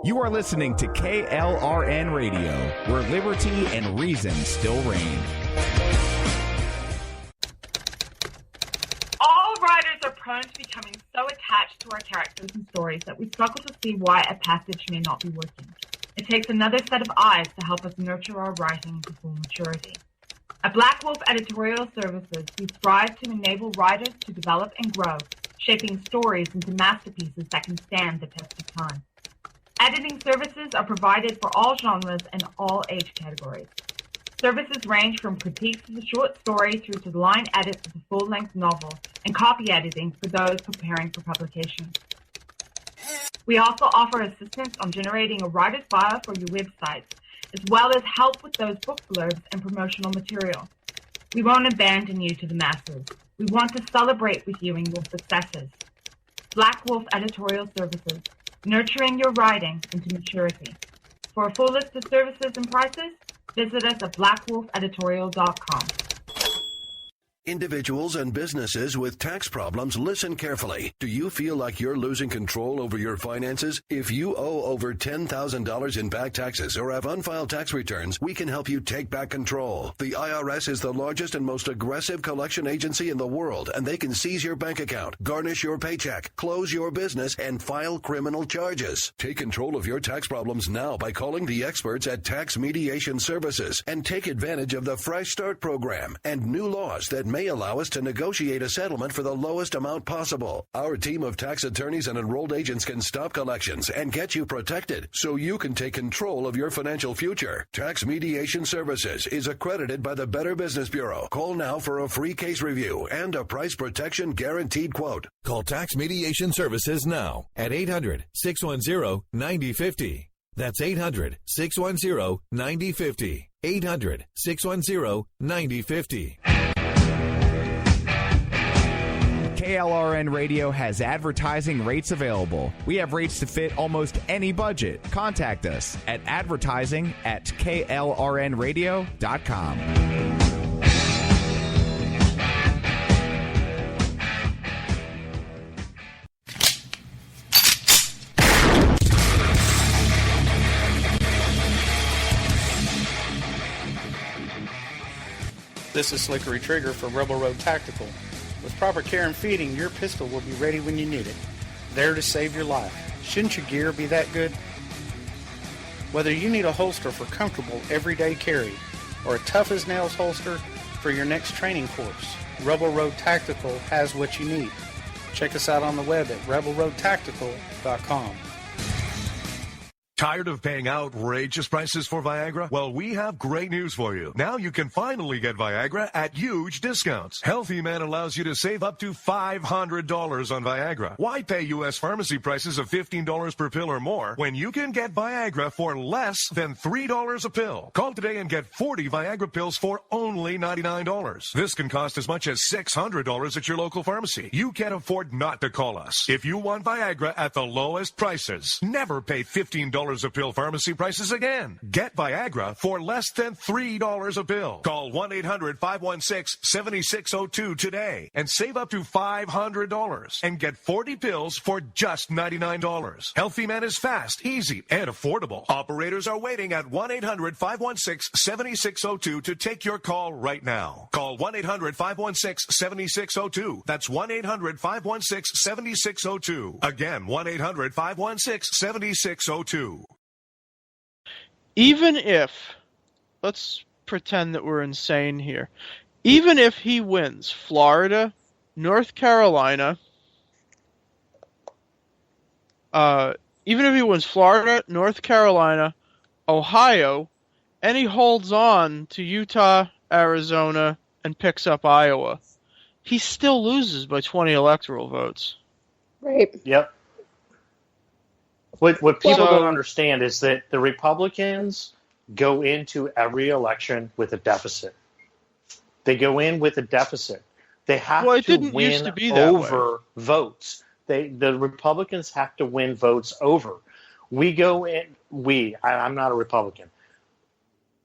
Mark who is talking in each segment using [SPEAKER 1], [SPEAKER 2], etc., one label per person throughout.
[SPEAKER 1] You are listening to KLRN Radio, where liberty and reason still reign.
[SPEAKER 2] All writers are prone to becoming so attached to our characters and stories that we struggle to see why a passage may not be working. It takes another set of eyes to help us nurture our writing to full maturity. At Black Wolf Editorial Services, we strive to enable writers to develop and grow, shaping stories into masterpieces that can stand the test of time. Editing services are provided for all genres and all age categories. Services range from critiques of the short story through to the line edits of the full-length novel and copy editing for those preparing for publication. We also offer assistance on generating a writer's bio for your websites, as well as help with those book blurbs and promotional material. We won't abandon you to the masses. We want to celebrate with you in your successes. Black Wolf Editorial Services, nurturing your writing into maturity. For a full list of services and prices, visit us at blackwolfeditorial.com.
[SPEAKER 3] Individuals and businesses with tax problems, listen carefully. Do you feel like you're losing control over your finances? If you owe over $10,000 in back taxes or have unfiled tax returns, we can help you take back control. The IRS is the largest and most aggressive collection agency in the world, and they can seize your bank account, garnish your paycheck, close your business, and file criminal charges. Take control of your tax problems now by calling the experts at Tax Mediation Services and take advantage of the Fresh Start program and new laws that may allow us to negotiate a settlement for the lowest amount possible. Our team of tax attorneys and enrolled agents can stop collections and get you protected so you can take control of your financial future. Tax Mediation Services is accredited by the Better Business Bureau. Call now for a free case review and a price protection guaranteed quote.
[SPEAKER 4] Call Tax Mediation Services now at 800-610-9050. That's 800-610-9050. 800-610-9050.
[SPEAKER 1] KLRN Radio has advertising rates available. We have rates to fit almost any budget. Contact us at advertising@klrnradio.com.
[SPEAKER 5] This is Slickery Trigger for Rebel Road Tactical. With proper care and feeding, your pistol will be ready when you need it. There to save your life. Shouldn't your gear be that good? Whether you need a holster for comfortable everyday carry or a tough-as-nails holster for your next training course, Rebel Road Tactical has what you need. Check us out on the web at rebelroadtactical.com.
[SPEAKER 6] Tired of paying outrageous prices for Viagra? Well, we have great news for you. Now you can finally get Viagra at huge discounts. Healthy Man allows you to save up to $500 on Viagra. Why pay U.S. pharmacy prices of $15 per pill or more when you can get Viagra for less than $3 a pill? Call today and get 40 Viagra pills for only $99. This can cost as much as $600 at your local pharmacy. You can't afford not to call us. If you want Viagra at the lowest prices, never pay $15 a pill pharmacy prices again. Get Viagra for less than $3 a pill. Call 1-800-516-7602 today and save up to $500 and get 40 pills for just $99. Healthy Man is fast, easy, and affordable. Operators are waiting at 1-800-516-7602 to take your call right now. Call 1-800-516-7602. That's 1-800-516-7602. Again, 1-800-516-7602.
[SPEAKER 7] Even if, let's pretend that we're insane here, even if he wins Florida, North Carolina, Ohio, and he holds on to Utah, Arizona, and picks up Iowa, he still loses by 20 electoral votes.
[SPEAKER 8] Right.
[SPEAKER 9] Yep. What people don't understand is that the Republicans go into every election with a deficit. They go in with a deficit. They have to win over votes. The Republicans have to win votes over. I'm not a Republican.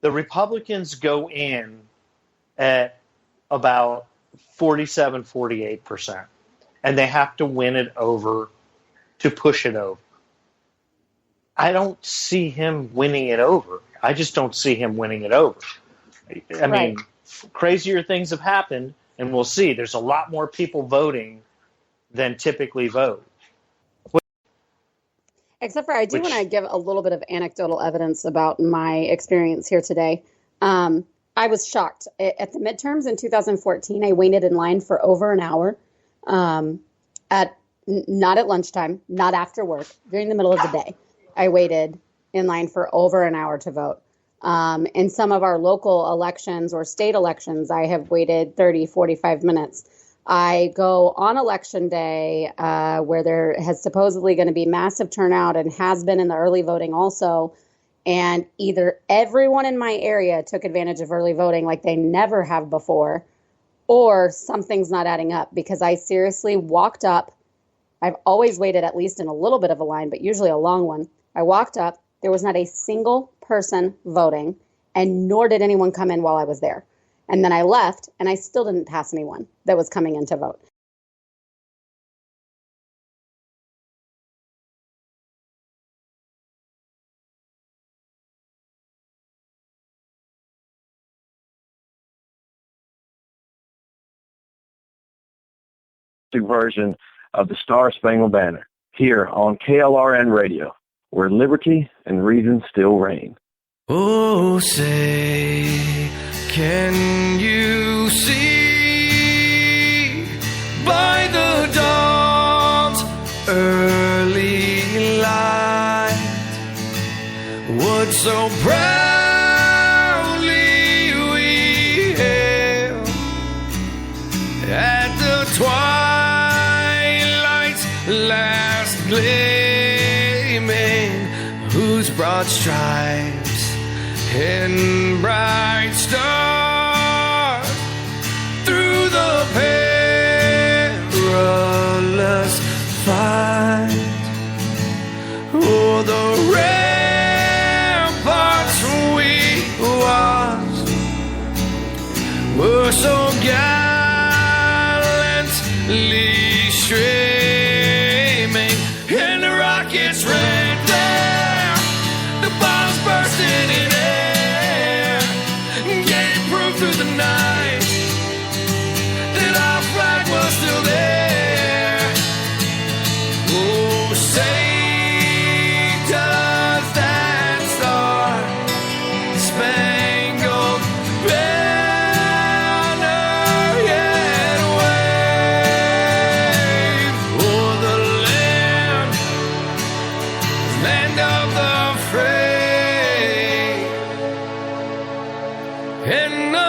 [SPEAKER 9] The Republicans go in at about 47, 48%, and they have to win it over to push it over. I don't see him winning it over. I just don't see him winning it over. I mean, crazier things have happened, and we'll see. There's a lot more people voting than typically vote.
[SPEAKER 8] Except for I do want to give a little bit of anecdotal evidence about my experience here today. I was shocked. At the midterms in 2014, I waited in line for over an hour, not at lunchtime, not after work, during the middle of the day. I waited in line for over an hour to vote. In some of our local elections or state elections, I have waited 30, 45 minutes. I go on election day where there has supposedly going to be massive turnout and has been in the early voting also. And either everyone in my area took advantage of early voting like they never have before, or something's not adding up, because I seriously walked up. I've always waited at least in a little bit of a line, but usually a long one. I walked up. There was not a single person voting, and nor did anyone come in while I was there. And then I left, and I still didn't pass anyone that was coming in to vote.
[SPEAKER 10] Version of the Star Spangled Banner here on KLRN Radio, where liberty and reason still reign.
[SPEAKER 11] Oh, say, can you see by the dawn's early light what so proudly we hailed at the twilight's last gleaming, whose broad stripes and bright stars through the perilous fight, oh, the ramparts we watched were so gallantly streaming, and the rockets ran there, the bombs bursting in air, gave proof through the night that our flag was still there. Oh, say does that star spangled banner yet wave o'er the land of the free, and the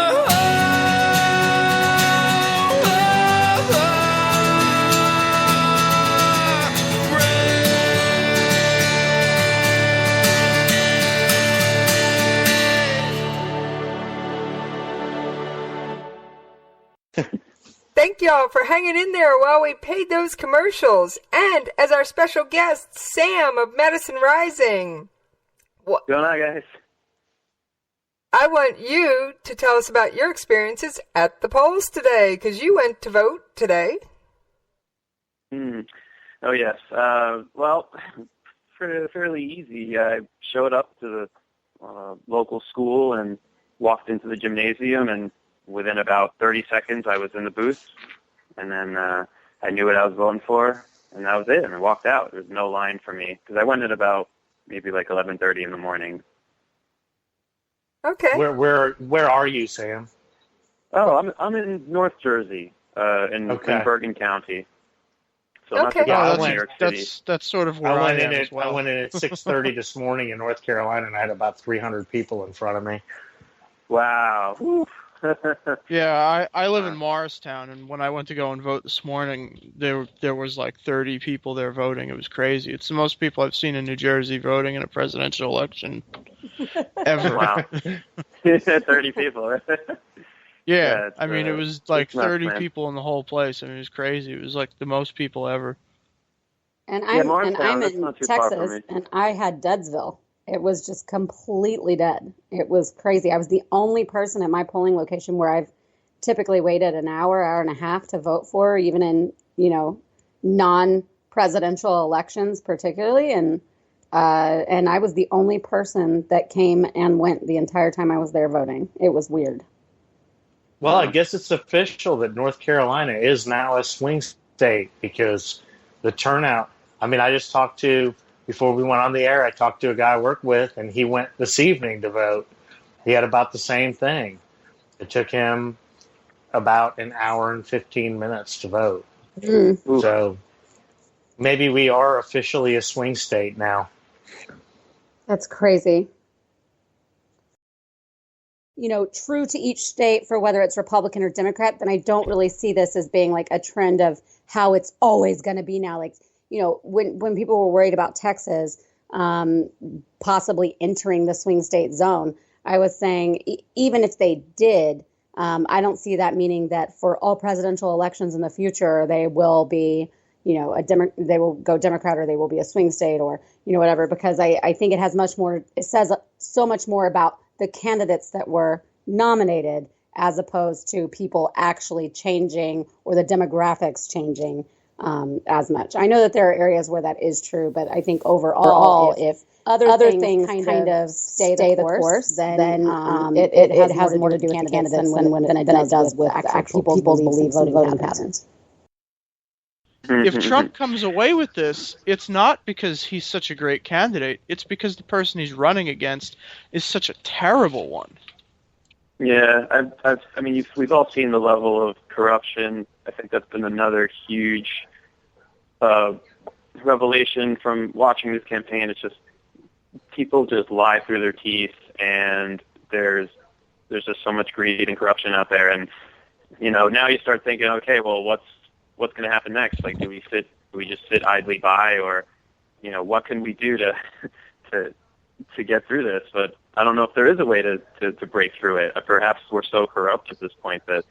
[SPEAKER 12] Thank y'all for hanging in there while we paid those commercials. And as our special guest, Sam of Madison Rising.
[SPEAKER 10] What's going on, guys?
[SPEAKER 12] I want you to tell us about your experiences at the polls today, because you went to vote today.
[SPEAKER 10] Oh, yes. Well, fairly easy. I showed up to the local school and walked into the gymnasium, and within about 30 seconds, I was in the booth, and then I knew what I was voting for, and that was it, and I walked out. There was no line for me, because I went at about maybe like 11:30 in the morning.
[SPEAKER 12] Okay.
[SPEAKER 9] Where are you, Sam?
[SPEAKER 10] Oh, I'm in North Jersey, in Bergen County. So not too
[SPEAKER 7] Yeah,
[SPEAKER 10] New York City.
[SPEAKER 7] that's sort of where I am as well.
[SPEAKER 9] I went in at 6:30 this morning in North Carolina, and I had about 300 people in front of me.
[SPEAKER 10] Wow.
[SPEAKER 7] Yeah, I live in Morristown, and when I went to go and vote this morning, there was like 30 people there voting. It was crazy. It's the most people I've seen in New Jersey voting in a presidential election ever.
[SPEAKER 10] Wow. 30 people.
[SPEAKER 7] Yeah, I mean, it was like 30 people in the whole place. I mean, it was crazy. It was like the most people ever.
[SPEAKER 8] And I'm in Texas, and I had Deadsville. It was just completely dead. It was crazy. I was the only person at my polling location where I've typically waited an hour and a half to vote for, even in, non-presidential elections particularly. And And I was the only person that came and went the entire time I was there voting. It was weird.
[SPEAKER 9] Well, I guess it's official that North Carolina is now a swing state because the turnout. I mean, I just talked to, before we went on the air, I talked to a guy I work with, and he went this evening to vote. He had about the same thing. It took him about an hour and 15 minutes to vote. So maybe we are officially a swing state now.
[SPEAKER 8] That's crazy. True to each state for whether it's Republican or Democrat, then I don't really see this as being like a trend of how it's always going to be now. Like, when people were worried about Texas possibly entering the swing state zone, I was saying even if they did, I don't see that meaning that for all presidential elections in the future, they will be, they will go Democrat or they will be a swing state or, whatever, because I think it has much more, it says so much more about the candidates that were nominated as opposed to people actually changing or the demographics changing as much. I know that there are areas where that is true, but I think overall, if other things kind of stay the course, then it has more to do with the candidates than it does with actual people's beliefs and voting patterns.
[SPEAKER 7] If Trump comes away with this, it's not because he's such a great candidate. It's because the person he's running against is such a terrible one.
[SPEAKER 10] Yeah, I mean, we've all seen the level of corruption. I think that's been another huge revelation from watching this campaign. It's just people just lie through their teeth, and there's just so much greed and corruption out there. And now you start thinking, okay, well, what's going to happen next? Like, do we just sit idly by, or what can we do to get through this? But I don't know if there is a way to break through it. Perhaps we're so corrupt at this point that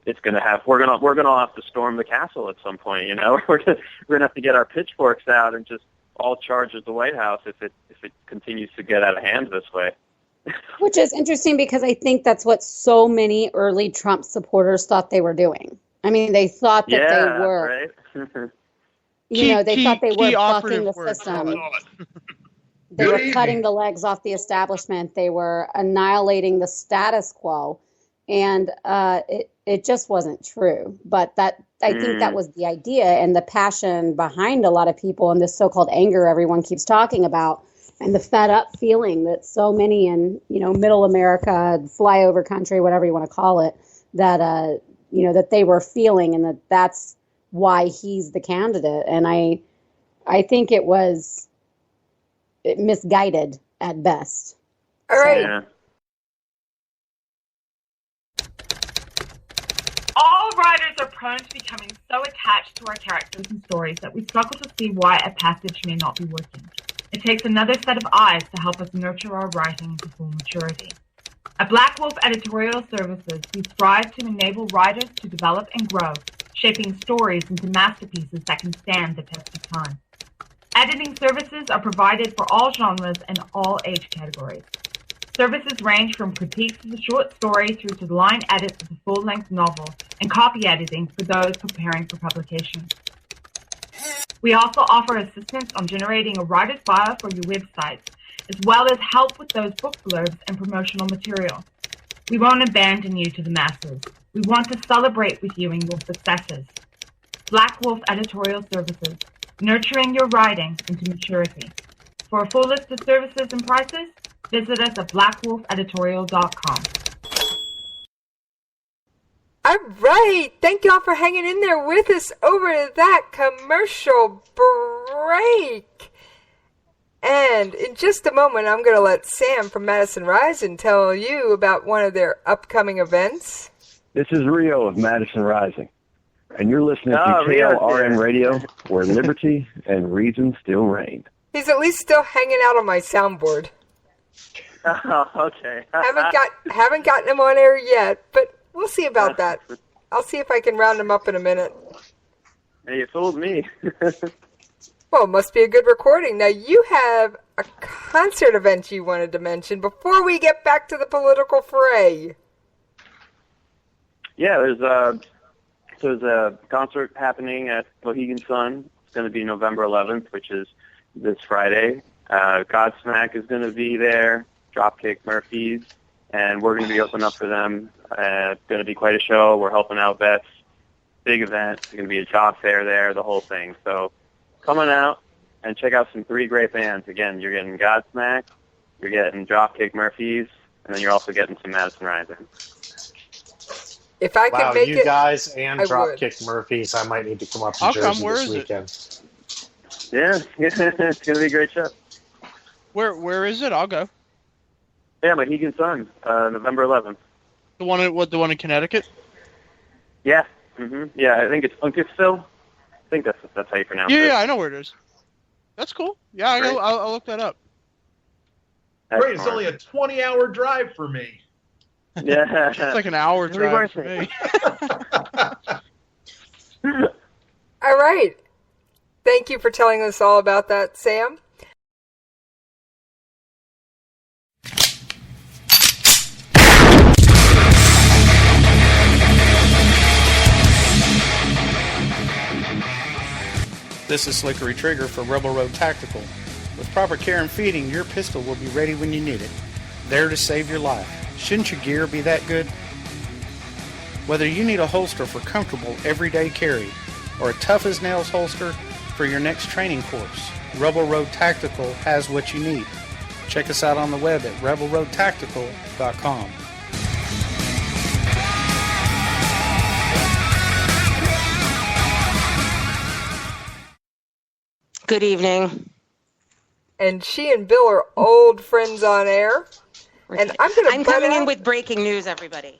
[SPEAKER 10] it's going to have we're going to have to storm the castle at some point. We're going to have to get our pitchforks out and just all charge at the White House if it continues to get out of hand this way.
[SPEAKER 8] Which is interesting because I think that's what so many early Trump supporters thought they were doing. I mean, they thought that they were,
[SPEAKER 10] right?
[SPEAKER 8] They thought they were bucking the system. They were cutting the legs off the establishment. They were annihilating the status quo. And it just wasn't true. But I think that was the idea and the passion behind a lot of people and this so-called anger everyone keeps talking about and the fed up feeling that so many in, middle America, flyover country, whatever you want to call it, that, that they were feeling and that's why he's the candidate. And I think it was misguided at best.
[SPEAKER 12] All right.
[SPEAKER 10] Yeah.
[SPEAKER 2] All writers are prone to becoming so attached to our characters and stories that we struggle to see why a passage may not be working. It takes another set of eyes to help us nurture our writing to full maturity. At Black Wolf Editorial Services, we strive to enable writers to develop and grow, shaping stories into masterpieces that can stand the test of time. Editing services are provided for all genres and all age categories. Services range from critiques of the short story through to line edits of the full-length novel and copy editing for those preparing for publication. We also offer assistance on generating a writer's bio for your websites, as well as help with those book blurbs and promotional material. We won't abandon you to the masses. We want to celebrate with you in your successes. Black Wolf Editorial Services, nurturing your writing into maturity. For a full list of services and prices, visit us at blackwolfeditorial.com.
[SPEAKER 12] All right. Thank y'all for hanging in there with us over that commercial break. And in just a moment, I'm going to let Sam from Madison Rising tell you about one of their upcoming events.
[SPEAKER 13] This is Rio of Madison Rising, and you're listening to KLRN Radio, where liberty and reason still reign.
[SPEAKER 12] He's at least still hanging out on my soundboard.
[SPEAKER 10] Oh, okay.
[SPEAKER 12] haven't gotten him on air yet, but we'll see about that. I'll see if I can round him up in a minute.
[SPEAKER 10] Hey, you fooled me.
[SPEAKER 12] Well, it must be a good recording. Now, you have a concert event you wanted to mention before we get back to the political fray.
[SPEAKER 10] Yeah, there's a concert happening at Mohegan Sun. It's going to be November 11th, which is this Friday. Godsmack is going to be there, Dropkick Murphys, and we're going to be opening up for them. It's going to be quite a show. We're helping out vets. Big event. There's going to be a job fair there, the whole thing. So come on out and check out some 3 great bands. Again, you're getting Godsmack, you're getting Dropkick Murphys, and then you're also getting some Madison Rising.
[SPEAKER 12] If I could make
[SPEAKER 9] you guys and Dropkick Murphys, I might need to come up to Jersey this weekend.
[SPEAKER 10] Yeah, it's going to be a great show.
[SPEAKER 7] Where is it? I'll go.
[SPEAKER 10] Yeah, Mohegan Sun, November 11th.
[SPEAKER 7] The one in Connecticut?
[SPEAKER 10] Yeah. Yeah, I think it's Uncasville. I think that's how you pronounce it.
[SPEAKER 7] Yeah, I know where it is. That's cool. Yeah, I'll look that up.
[SPEAKER 14] Great, it's only a 20-hour drive for me.
[SPEAKER 10] Yeah.
[SPEAKER 7] It's like an hour drive for me.
[SPEAKER 12] All right. Thank you for telling us all about that, Sam.
[SPEAKER 5] This is Slickery Trigger for Rebel Road Tactical. With proper care and feeding, your pistol will be ready when you need it. There to save your life. Shouldn't your gear be that good? Whether you need a holster for comfortable everyday carry or a tough-as-nails holster for your next training course, Rebel Road Tactical has what you need. Check us out on the web at rebelroadtactical.com.
[SPEAKER 15] Good evening.
[SPEAKER 12] And she and Bill are old friends on air. And I'm
[SPEAKER 15] coming in with breaking news, everybody.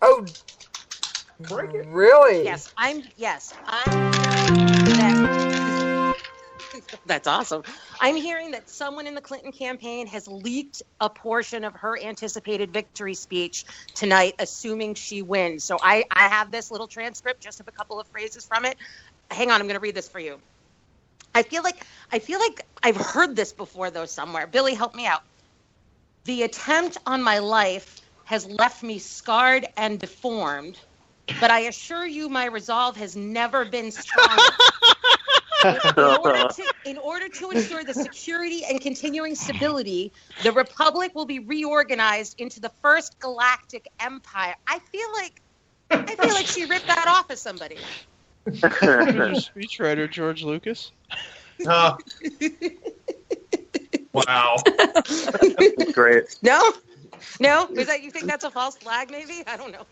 [SPEAKER 12] Oh, really?
[SPEAKER 15] Yes, that's awesome. I'm hearing that someone in the Clinton campaign has leaked a portion of her anticipated victory speech tonight, assuming she wins. So I have this little transcript, just of a couple of phrases from it. Hang on, I'm going to read this for you. I feel like I've heard this before, though, somewhere. Billy, help me out. The attempt on my life has left me scarred and deformed, but I assure you my resolve has never been stronger. In order to ensure the security and continuing stability, the Republic will be reorganized into the first galactic empire. I feel like she ripped that off of somebody.
[SPEAKER 7] Speechwriter George Lucas.
[SPEAKER 14] Wow.
[SPEAKER 10] Great.
[SPEAKER 15] No? Is that, you think that's a false flag, maybe? I don't know.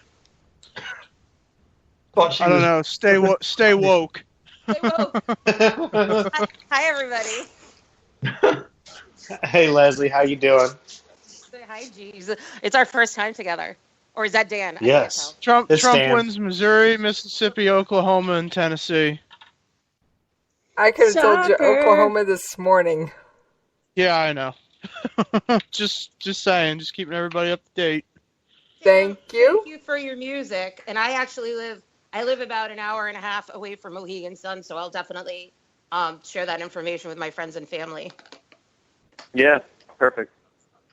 [SPEAKER 7] I don't know. Stay woke.
[SPEAKER 15] Stay woke. Hi, everybody.
[SPEAKER 9] Hey, Leslie, how you doing?
[SPEAKER 15] Hi, geez. It's our first time together. Or is that Dan?
[SPEAKER 9] Yes.
[SPEAKER 7] Trump wins Missouri, Mississippi, Oklahoma, and Tennessee.
[SPEAKER 12] I could have told you Oklahoma this morning.
[SPEAKER 7] Yeah, I know. just saying, just keeping everybody up to date.
[SPEAKER 12] Thank you.
[SPEAKER 15] Thank you for your music. And I actually live about an hour and a half away from Mohegan Sun, so I'll definitely share that information with my friends and family.
[SPEAKER 10] Yeah, perfect.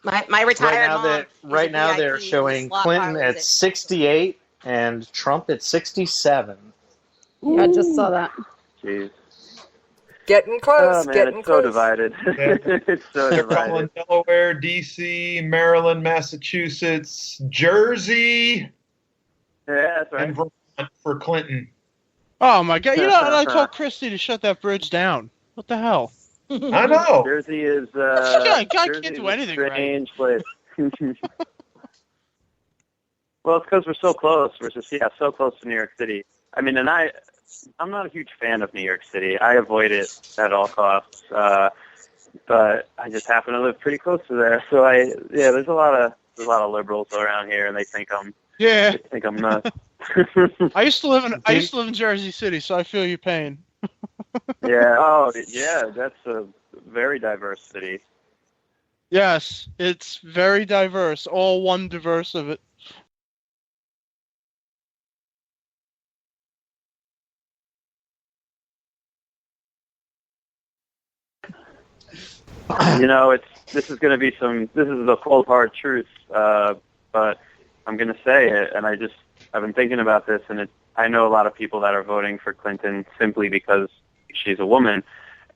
[SPEAKER 15] My retired mom.
[SPEAKER 9] Right now they're showing Clinton at 68 and Trump at 67.
[SPEAKER 8] Yeah, I just saw that.
[SPEAKER 10] Jeez.
[SPEAKER 12] Getting close.
[SPEAKER 10] Oh, man,
[SPEAKER 12] getting
[SPEAKER 10] it's
[SPEAKER 12] close.
[SPEAKER 10] So divided. It's so
[SPEAKER 14] They're
[SPEAKER 10] divided.
[SPEAKER 14] calling Delaware, D.C., Maryland, Massachusetts, Jersey.
[SPEAKER 10] Yeah, that's right.
[SPEAKER 14] And Vermont for Clinton.
[SPEAKER 7] Oh my God! You know, I told Christy to shut that bridge down. What the hell?
[SPEAKER 14] I know.
[SPEAKER 10] Jersey is.
[SPEAKER 7] God
[SPEAKER 10] Jersey
[SPEAKER 7] can't do
[SPEAKER 10] is
[SPEAKER 7] anything
[SPEAKER 10] a strange place. Well, it's because we're so close. We're just so close to New York City. I mean, and I'm not a huge fan of New York City. I avoid it at all costs. But I just happen to live pretty close to there. So there's a lot of liberals around here, and they think I'm nuts.
[SPEAKER 7] I used to live in Jersey City, so I feel your pain.
[SPEAKER 10] That's a very diverse city.
[SPEAKER 7] Yes, it's very diverse. All one diverse of it.
[SPEAKER 10] You know, this is going to be this is the cold hard truth, but I'm going to say it, and I've been thinking about this, and I know a lot of people that are voting for Clinton simply because she's a woman,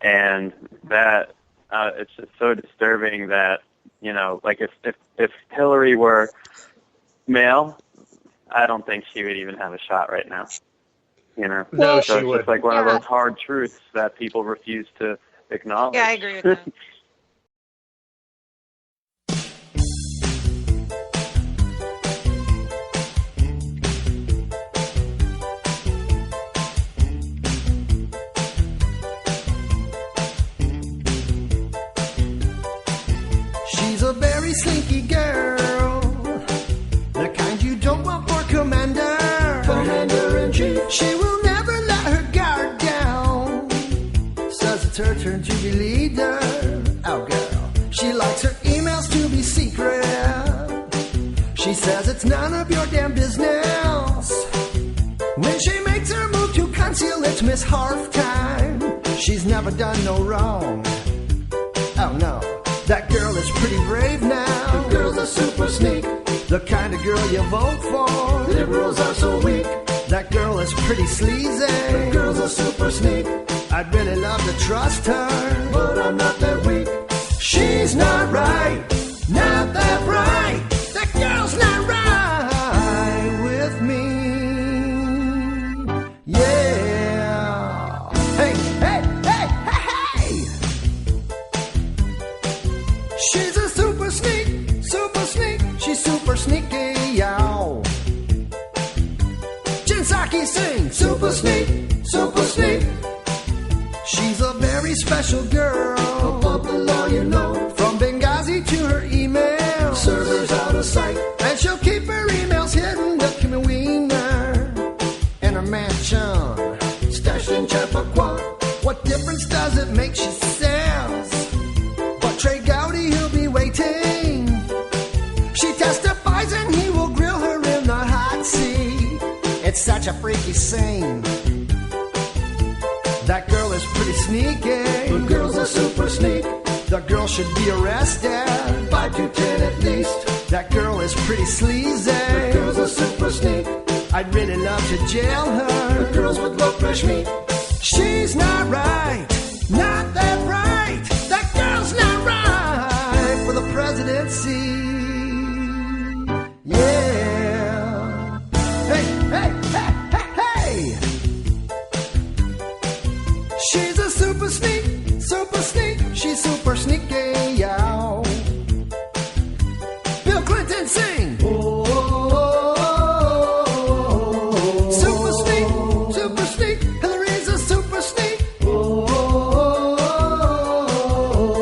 [SPEAKER 10] and that it's just so disturbing that, like if Hillary were male, I don't think she would even have a shot right now.
[SPEAKER 9] No,
[SPEAKER 10] so
[SPEAKER 9] she
[SPEAKER 10] it's
[SPEAKER 9] would.
[SPEAKER 10] just like one of those hard truths that people refuse to acknowledge.
[SPEAKER 15] Yeah, I agree with that.
[SPEAKER 16] She's a very slinky girl, the kind you don't want for Commander-in-Chief. She will never let her guard down. Says it's her turn to be leader. Oh, girl. She likes her emails to be secret. She says it's none of your damn business. When she makes her move to conceal, it's Miss Half Time. She's never done no wrong. Oh, no. That girl is pretty brave now. The girl's a super sneak. The kind of girl you vote for. Liberals are so weak. That girl is pretty sleazy. The girl's a super sneak. I'd really love to trust her, but I'm not that weak. She's not right, not that right. That girl's not right with me. Yeah. Hey, hey, hey, hey, hey. She's a super sneak, super sneak. She's super sneaky, y'all. Jinsaki sing, super sneak, super sneak. She's a very special girl, above the law, you know. From Benghazi to her email, servers out of sight. And she'll keep her emails hidden, the Kimmy Wiener. In her mansion, stashed in Chappaqua. What difference does it make, she says. But Trey Gowdy, he'll be waiting. She testifies and he will grill her in the hot seat. It's such a freaky scene. That girl is pretty sneaky. The girl's a super sneak. The girl should be arrested. 5 to 10 at least. That girl is pretty sleazy. The girl's a super sneak. I'd really love to jail her. The girls would love fresh meat. She's not right, not that right. That girl's not right for the presidency. Yeah. Hey, hey, hey, hey, hey. She's a super sneak, super sneak. She's super sneaky, y'all. Bill Clinton sing. Oh, super sneak, super sneak. Hillary's a super sneak.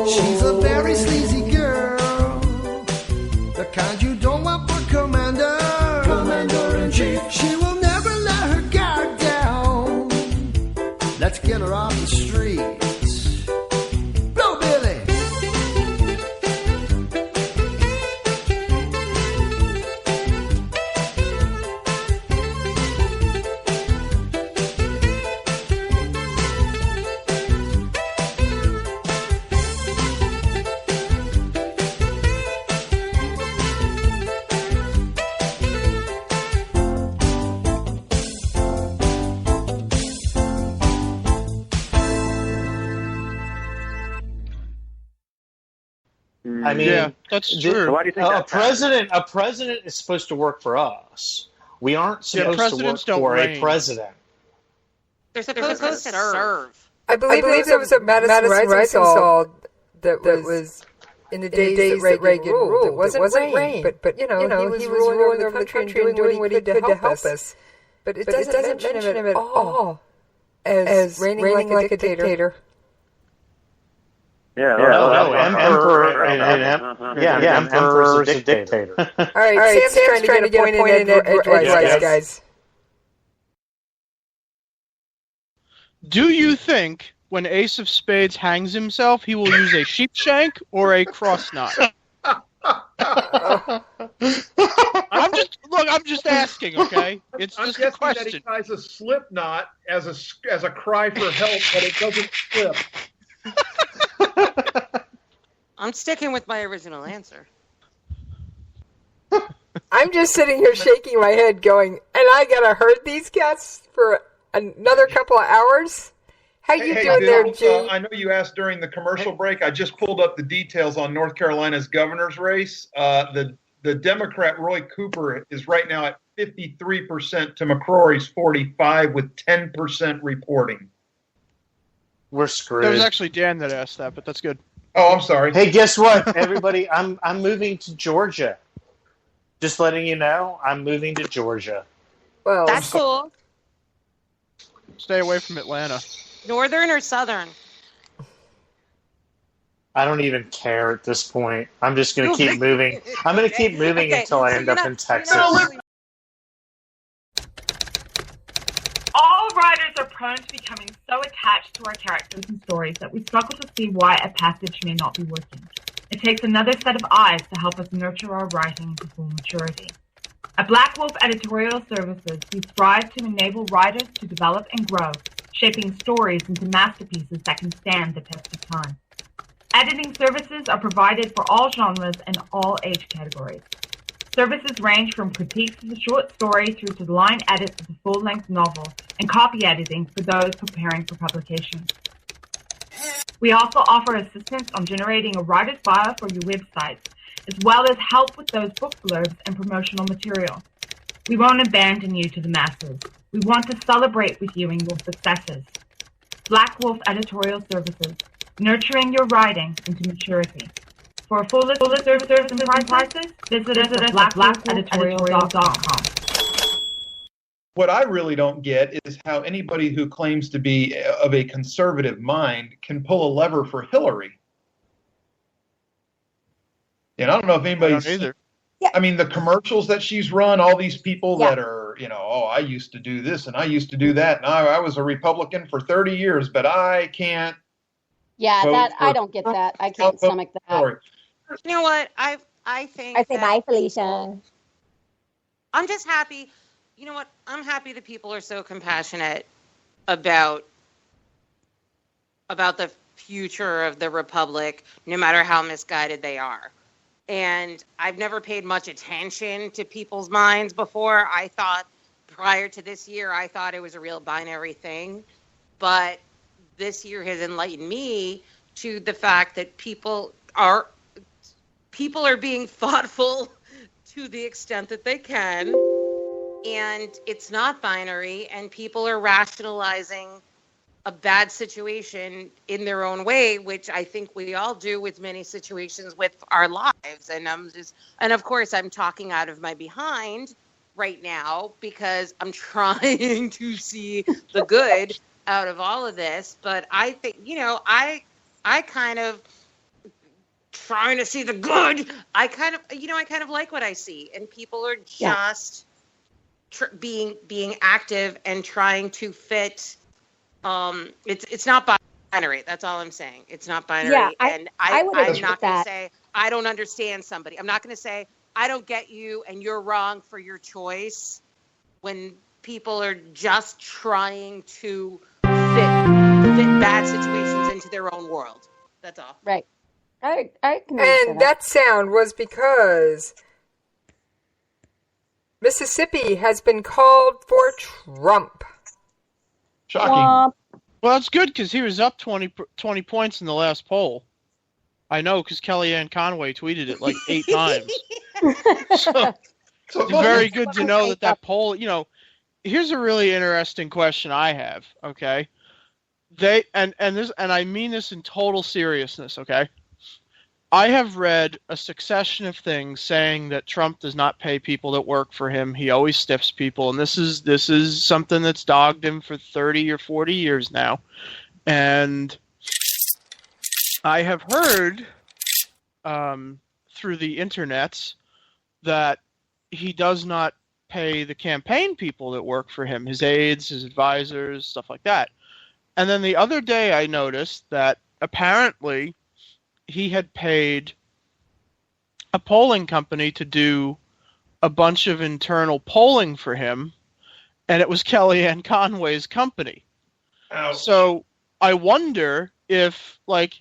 [SPEAKER 16] She's a very sleazy girl, the kind you don't want for Commander-in-Chief. She will never let her guard down. Let's get her off the streets. Blow, Billy.
[SPEAKER 9] I mean,
[SPEAKER 7] yeah, that's true.
[SPEAKER 10] So why do you think
[SPEAKER 9] a president is supposed to work for us. We aren't supposed to work for a president.
[SPEAKER 15] They're supposed to serve.
[SPEAKER 12] I believe there was a Madison Rising Sol that was in the days that Reagan ruled. It wasn't rain, but he was ruling over the country and doing what he could to help us. But it doesn't mention him at all as reigning like a dictator.
[SPEAKER 10] Yeah,
[SPEAKER 9] emperor is a dictator.
[SPEAKER 12] All right, Sam's trying to get a point in edgewise, guys.
[SPEAKER 7] Do you think when Ace of Spades hangs himself, he will use a sheep shank or a cross knot? I'm just asking, okay? It's just a question.
[SPEAKER 14] That he ties a slip knot as a cry for help, but it doesn't slip.
[SPEAKER 15] I'm sticking with my original answer.
[SPEAKER 12] I'm just sitting here shaking my head going, and I gotta herd these cats for another couple of hours? How you
[SPEAKER 14] Hey,
[SPEAKER 12] doing there,
[SPEAKER 14] Bill,
[SPEAKER 12] G?
[SPEAKER 14] I know you asked during the commercial break. I just pulled up the details on North Carolina's governor's race. The Democrat Roy Cooper is right now at 53% to McCrory's 45%, with 10% reporting.
[SPEAKER 9] We're screwed.
[SPEAKER 7] That was actually Dan that asked that, but that's good.
[SPEAKER 14] Oh, I'm sorry.
[SPEAKER 9] Hey, guess what, everybody? I'm moving to Georgia. Just letting you know, I'm moving to Georgia.
[SPEAKER 12] Well,
[SPEAKER 15] That's cool.
[SPEAKER 7] Stay away from Atlanta.
[SPEAKER 15] Northern or southern?
[SPEAKER 9] I don't even care at this point. I'm just going to keep moving. I'm going to keep moving until I end up in Texas.
[SPEAKER 2] All writers are prone to becoming so attached to our characters and stories that we struggle to see why a passage may not be working. It takes another set of eyes to help us nurture our writing to full maturity. At Black Wolf Editorial Services, we strive to enable writers to develop and grow, shaping stories into masterpieces that can stand the test of time. Editing services are provided for all genres and all age categories. Services range from critiques of the short story through to the line edits of the full-length novel and copy editing for those preparing for publication. We also offer assistance on generating a writer's bio for your websites, as well as help with those book blurbs and promotional material. We won't abandon you to the masses. We want to celebrate with you in your successes. Black Wolf Editorial Services, nurturing your writing into maturity. For a full list of services and prices, visit us at blackwolfeditorial.com.
[SPEAKER 14] What I really don't get is how anybody who claims to be of a conservative mind can pull a lever for Hillary. And I don't know if anybody's either.
[SPEAKER 8] Yeah.
[SPEAKER 14] I mean, the commercials that she's run, all these people that are, I used to do this and I used to do that, and I was a Republican for 30 years, but I can't.
[SPEAKER 8] Yeah, I don't get that. I can't stomach that.
[SPEAKER 15] You know what? I think
[SPEAKER 8] I say bye, Felicia.
[SPEAKER 15] I'm just happy. You know what? I'm happy that people are so compassionate about the future of the Republic, no matter how misguided they are. And I've never paid much attention to people's minds before. I thought prior to this year, I thought it was a real binary thing. But this year has enlightened me to the fact that people are being thoughtful to the extent that they can. And it's not binary, and people are rationalizing a bad situation in their own way, which I think we all do with many situations with our lives. And of course, I'm talking out of my behind right now because I'm trying to see the good out of all of this. But I think, I kind of trying to see the good. I kind of like what I see, and people are just being active and trying to fit. It's not binary. That's all I'm saying. It's not binary. Yeah, I'm not going to say I don't understand somebody. I'm not going to say I don't get you and you're wrong for your choice when people are just trying to fit bad situations into their own world. That's all.
[SPEAKER 8] Right. I can
[SPEAKER 12] and that sound was because Mississippi has been called for Trump.
[SPEAKER 14] Shocking.
[SPEAKER 7] Well, that's good because he was up 20 points in the last poll. I know because Kellyanne Conway tweeted it like 8 times. So it's very good to know that poll, here's a really interesting question I have, okay? And I mean this in total seriousness, okay? I have read a succession of things saying that Trump does not pay people that work for him. He always stiffs people, and this is something that's dogged him for 30 or 40 years now. And I have heard through the internets that he does not pay the campaign people that work for him, his aides, his advisors, stuff like that. And then the other day I noticed that apparently he had paid a polling company to do a bunch of internal polling for him, and it was Kellyanne Conway's company.
[SPEAKER 14] Ouch.
[SPEAKER 7] So I wonder if,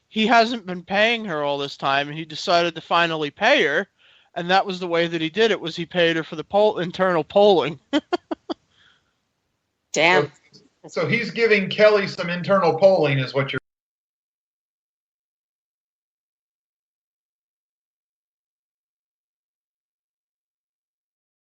[SPEAKER 7] he hasn't been paying her all this time, and he decided to finally pay her, and that was the way that he did it, was he paid her for the internal polling.
[SPEAKER 15] Damn.
[SPEAKER 14] So he's giving Kelly some internal polling, is what you're.